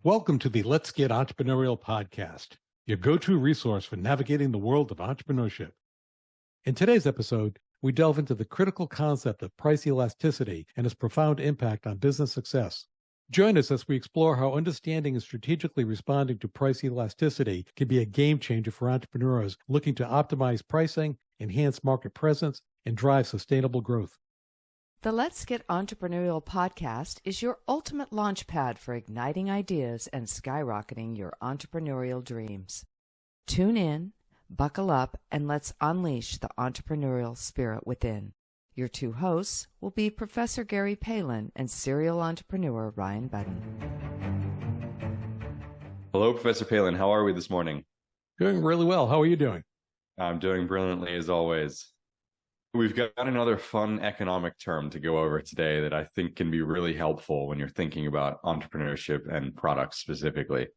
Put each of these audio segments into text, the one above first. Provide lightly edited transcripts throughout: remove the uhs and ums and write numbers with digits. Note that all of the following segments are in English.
Welcome to the Let's Get Entrepreneurial podcast, your go-to resource for navigating the world of entrepreneurship. In today's episode, we delve into the critical concept of price elasticity and its profound impact on business success. Join us as we explore how understanding and strategically responding to price elasticity can be a game changer for entrepreneurs looking to optimize pricing, enhance market presence, and drive sustainable growth. The Let's Get Entrepreneurial podcast is your ultimate launchpad for igniting ideas and skyrocketing your entrepreneurial dreams. Tune in, buckle up, and let's unleash the entrepreneurial spirit within. Your two hosts will be Professor Gary Palin and serial entrepreneur Ryan Budden. Hello, Professor Palin. How are we this morning? Doing really well. How are you doing? I'm doing brilliantly as always. We've got another fun economic term to go over today that I think can be really helpful when you're thinking about entrepreneurship and products specifically.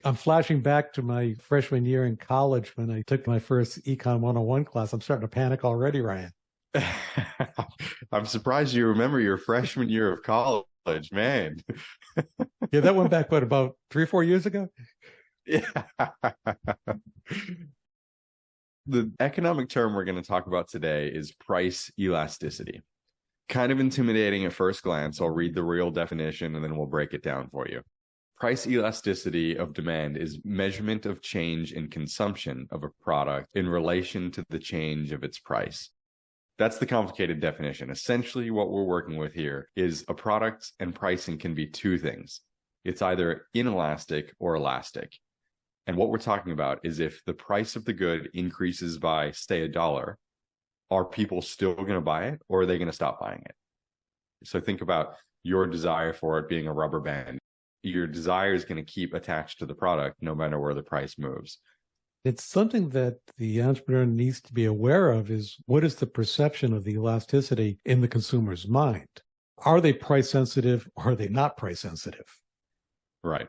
I'm flashing back to my freshman year in college when I took my first Econ 101 class. I'm starting to panic already, Ryan. I'm surprised you remember your freshman year of college, man. Yeah, that went back, about 3 or 4 years ago? Yeah. The economic term we're going to talk about today is price elasticity. Kind of intimidating at first glance. I'll read the real definition and then we'll break it down for you. Price elasticity of demand is measurement of change in consumption of a product in relation to the change of its price. That's the complicated definition. Essentially, what we're working with here is a product and pricing can be two things. It's either inelastic or elastic. And what we're talking about is if the price of the good increases by, say, $1, are people still going to buy it or are they going to stop buying it? So think about your desire for it being a rubber band. Your desire is going to keep attached to the product no matter where the price moves. It's something that the entrepreneur needs to be aware of is what is the perception of the elasticity in the consumer's mind? Are they price sensitive or are they not price sensitive? Right.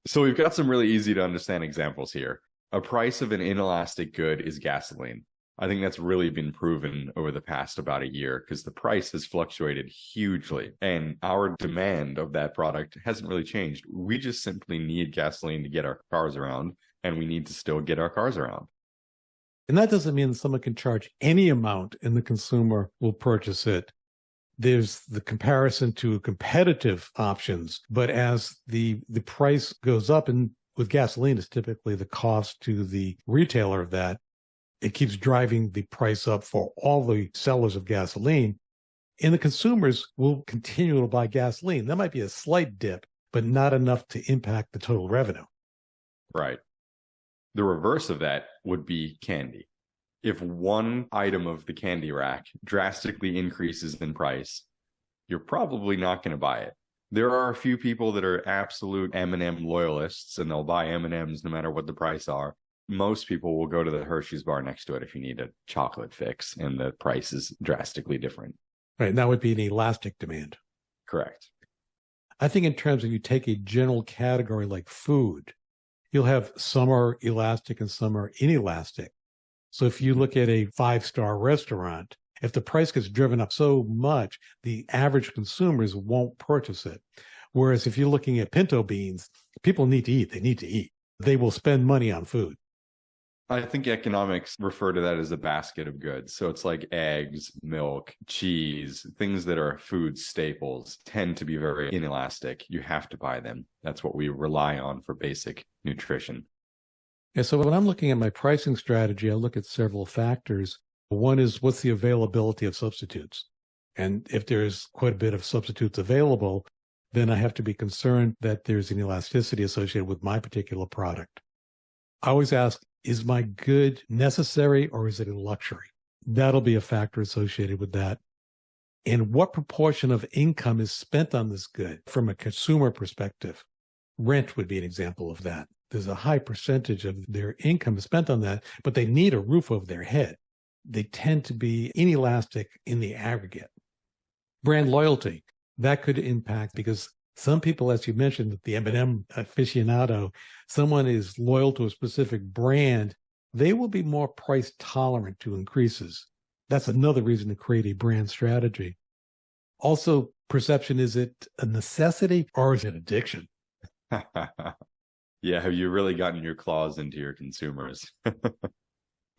So we've got some really easy to understand examples here. A price of an inelastic good is gasoline. I think that's really been proven over the past about a year because the price has fluctuated hugely and our demand of that product hasn't really changed. We just simply need gasoline to get our cars around and we need to still get our cars around. And that doesn't mean someone can charge any amount and the consumer will purchase it. There's the comparison to competitive options, but as the price goes up, and with gasoline, it's typically the cost to the retailer of that, it keeps driving the price up for all the sellers of gasoline, and the consumers will continue to buy gasoline. That might be a slight dip, but not enough to impact the total revenue. Right. The reverse of that would be candy. If one item of the candy rack drastically increases in price, you're probably not going to buy it. There are a few people that are absolute M&M loyalists, and they'll buy M&Ms no matter what the price are. Most people will go to the Hershey's bar next to it if you need a chocolate fix, and the price is drastically different. Right, and that would be an elastic demand. Correct. I think in terms of you take a general category like food, you'll have some are elastic and some are inelastic. So if you look at a 5-star restaurant, if the price gets driven up so much, the average consumers won't purchase it. Whereas if you're looking at pinto beans, people need to eat. They need to eat. They will spend money on food. I think economics refer to that as a basket of goods. So it's like eggs, milk, cheese, things that are food staples tend to be very inelastic. You have to buy them. That's what we rely on for basic nutrition. Yeah, so when I'm looking at my pricing strategy, I look at several factors. One is what's the availability of substitutes? And if there's quite a bit of substitutes available, then I have to be concerned that there's an elasticity associated with my particular product. I always ask, is my good necessary or is it a luxury? That'll be a factor associated with that. And what proportion of income is spent on this good from a consumer perspective? Rent would be an example of that. There's a high percentage of their income spent on that, but they need a roof over their head. They tend to be inelastic in the aggregate. Brand loyalty, that could impact because some people, as you mentioned, the M&M aficionado, someone is loyal to a specific brand, they will be more price tolerant to increases. That's another reason to create a brand strategy. Also, perception, is it a necessity or is it addiction? Yeah, have you really gotten your claws into your consumers?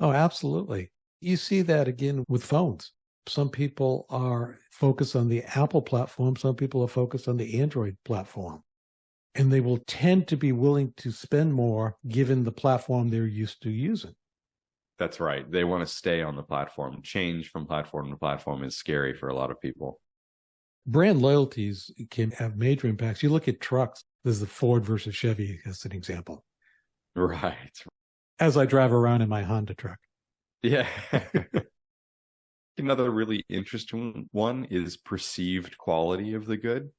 Oh, absolutely. You see that again with phones. Some people are focused on the Apple platform. Some people are focused on the Android platform. And they will tend to be willing to spend more given the platform they're used to using. That's right. They want to stay on the platform. Change from platform to platform is scary for a lot of people. Brand loyalties can have major impacts. You look at trucks, there's the Ford versus Chevy as an example. Right. As I drive around in my Honda truck. Yeah. Another really interesting one is perceived quality of the good.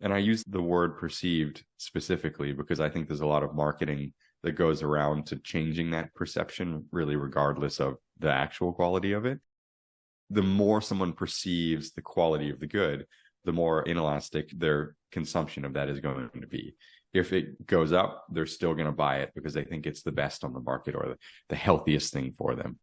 And I use the word perceived specifically because I think there's a lot of marketing that goes around to changing that perception, really, regardless of the actual quality of it. The more someone perceives the quality of the good, the more inelastic their consumption of that is going to be. If it goes up, they're still going to buy it because they think it's the best on the market or the healthiest thing for them.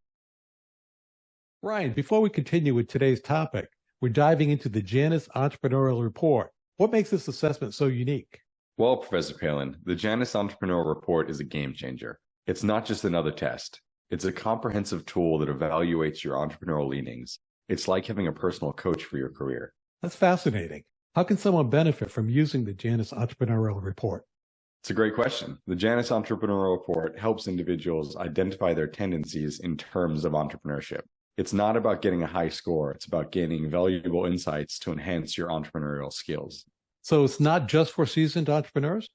Ryan, before we continue with today's topic, we're diving into the Janus Entrepreneurial Report. What makes this assessment so unique? Well, Professor Palin, the Janus Entrepreneurial Report is a game changer. It's not just another test. It's a comprehensive tool that evaluates your entrepreneurial leanings. It's like having a personal coach for your career. That's fascinating. How can someone benefit from using the Janus Entrepreneurial Report? It's a great question. The Janus Entrepreneurial Report helps individuals identify their tendencies in terms of entrepreneurship. It's not about getting a high score. It's about gaining valuable insights to enhance your entrepreneurial skills. So it's not just for seasoned entrepreneurs?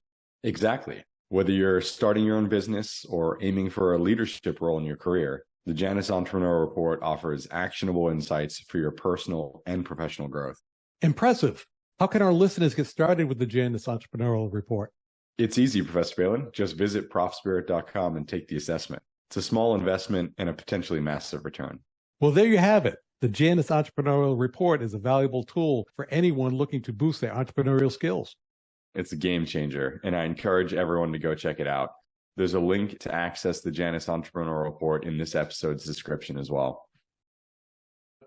Exactly. Whether you're starting your own business or aiming for a leadership role in your career, the Janus Entrepreneurial Report offers actionable insights for your personal and professional growth. Impressive. How can our listeners get started with the Janus Entrepreneurial Report? It's easy, Professor Palin. Just visit ProfSpirit.com and take the assessment. It's a small investment and a potentially massive return. Well, there you have it. The Janus Entrepreneurial Report is a valuable tool for anyone looking to boost their entrepreneurial skills. It's a game changer, and I encourage everyone to go check it out. There's a link to access the Janus Entrepreneurial Report in this episode's description as well.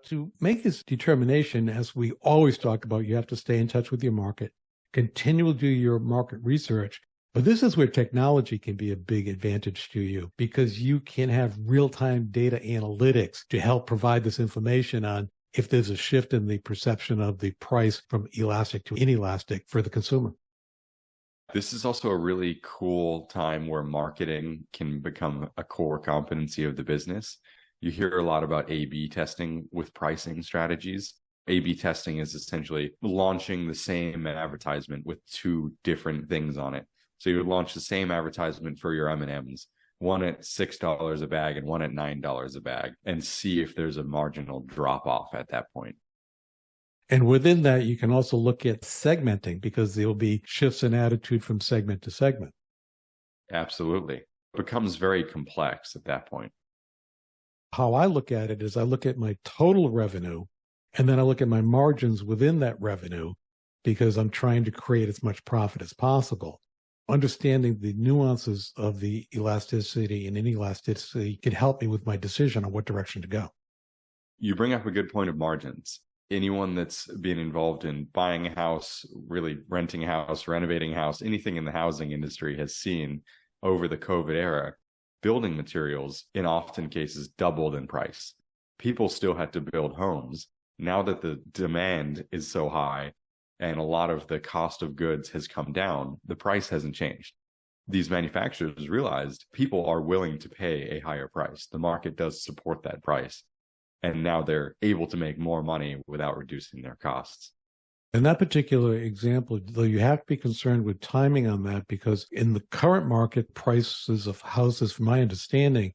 To make this determination, as we always talk about, you have to stay in touch with your market, continue to do your market research. But this is where technology can be a big advantage to you because you can have real-time data analytics to help provide this information on if there's a shift in the perception of the price from elastic to inelastic for the consumer. This is also a really cool time where marketing can become a core competency of the business. You hear a lot about A/B testing with pricing strategies. A/B testing is essentially launching the same advertisement with two different things on it. So you would launch the same advertisement for your M&Ms, one at $6 a bag and one at $9 a bag, and see if there's a marginal drop off at that point. And within that, you can also look at segmenting because there will be shifts in attitude from segment to segment. Absolutely. It becomes very complex at that point. How I look at it is I look at my total revenue, and then I look at my margins within that revenue because I'm trying to create as much profit as possible. Understanding the nuances of the elasticity and inelasticity can help me with my decision on what direction to go. You bring up a good point of margins. Anyone that's been involved in buying a house, really renting a house, renovating a house, anything in the housing industry has seen over the COVID era, building materials in often cases doubled in price. People still had to build homes. Now that the demand is so high, and a lot of the cost of goods has come down, the price hasn't changed. These manufacturers realized people are willing to pay a higher price. The market does support that price. And now they're able to make more money without reducing their costs. In that particular example, though, you have to be concerned with timing on that because in the current market, prices of houses, from my understanding,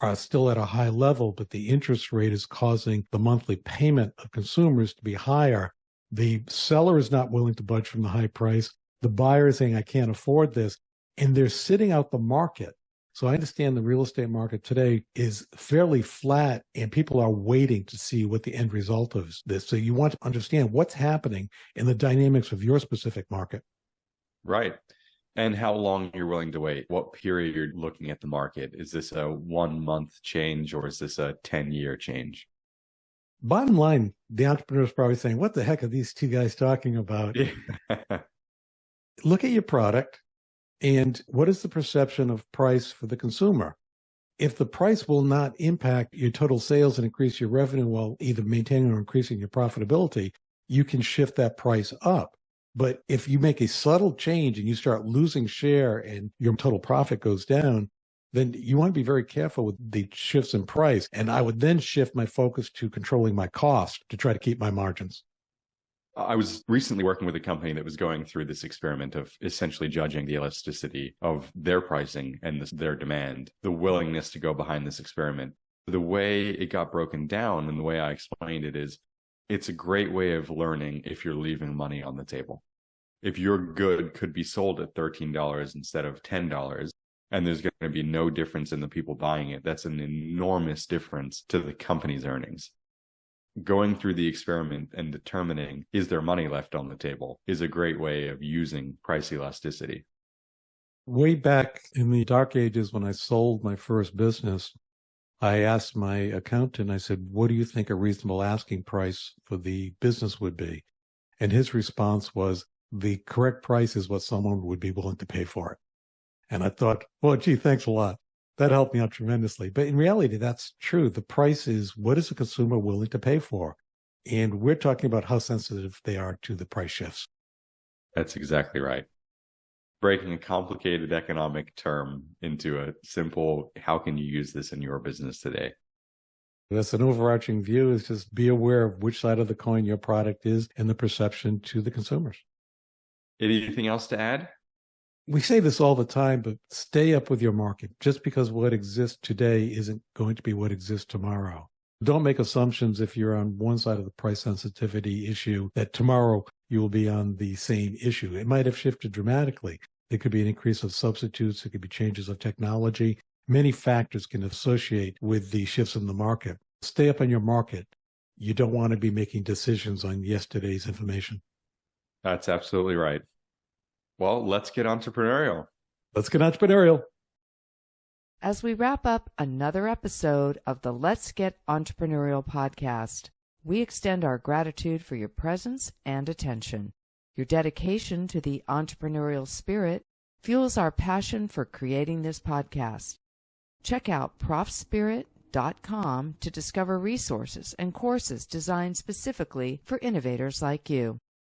are still at a high level, but the interest rate is causing the monthly payment of consumers to be higher. The seller is not willing to budge from the high price. The buyer is saying, I can't afford this. And they're sitting out the market. So I understand the real estate market today is fairly flat and people are waiting to see what the end result of this. So you want to understand what's happening in the dynamics of your specific market. Right. And how long you're willing to wait. What period you're looking at the market. Is this a 1 month change or is this a 10-year change? Bottom line, the entrepreneur is probably saying, what the heck are these two guys talking about? Yeah. Look at your product, And what is the perception of price for the consumer? If the price will not impact your total sales and increase your revenue while either maintaining or increasing your profitability, you can shift that price up. But if you make a subtle change and you start losing share and your total profit goes down, then you want to be very careful with the shifts in price. And I would then shift my focus to controlling my cost to try to keep my margins. I was recently working with a company that was going through this experiment of essentially judging the elasticity of their pricing and their demand, the willingness to go behind this experiment. The way it got broken down and the way I explained it is, it's a great way of learning if you're leaving money on the table. If your good could be sold at $13 instead of $10, and there's going to be no difference in the people buying it, that's an enormous difference to the company's earnings. Going through the experiment and determining, is there money left on the table, is a great way of using price elasticity. Way back in the dark ages when I sold my first business, I asked my accountant, I said, what do you think a reasonable asking price for the business would be? And his response was, the correct price is what someone would be willing to pay for it. And I thought, well, gee, thanks a lot. That helped me out tremendously. But in reality, that's true. The price is, what is the consumer willing to pay for? And we're talking about how sensitive they are to the price shifts. That's exactly right. Breaking a complicated economic term into a simple, how can you use this in your business today? That's an overarching view, is just be aware of which side of the coin your product is and the perception to the consumers. Anything else to add? We say this all the time, but stay up with your market. Just because what exists today isn't going to be what exists tomorrow. Don't make assumptions if you're on one side of the price sensitivity issue that tomorrow you will be on the same issue. It might have shifted dramatically. There could be an increase of substitutes. There could be changes of technology. Many factors can associate with the shifts in the market. Stay up on your market. You don't want to be making decisions on yesterday's information. That's absolutely right. Well, let's get entrepreneurial. Let's get entrepreneurial. As we wrap up another episode of the Let's Get Entrepreneurial podcast, we extend our gratitude for your presence and attention. Your dedication to the entrepreneurial spirit fuels our passion for creating this podcast. Check out ProfSpirit.com to discover resources and courses designed specifically for innovators like you.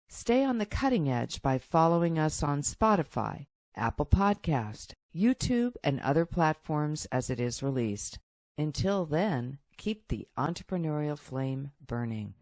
Stay on the cutting edge by following us on Spotify, Apple Podcast, YouTube, and other platforms as it is released. Until then, keep the entrepreneurial flame burning.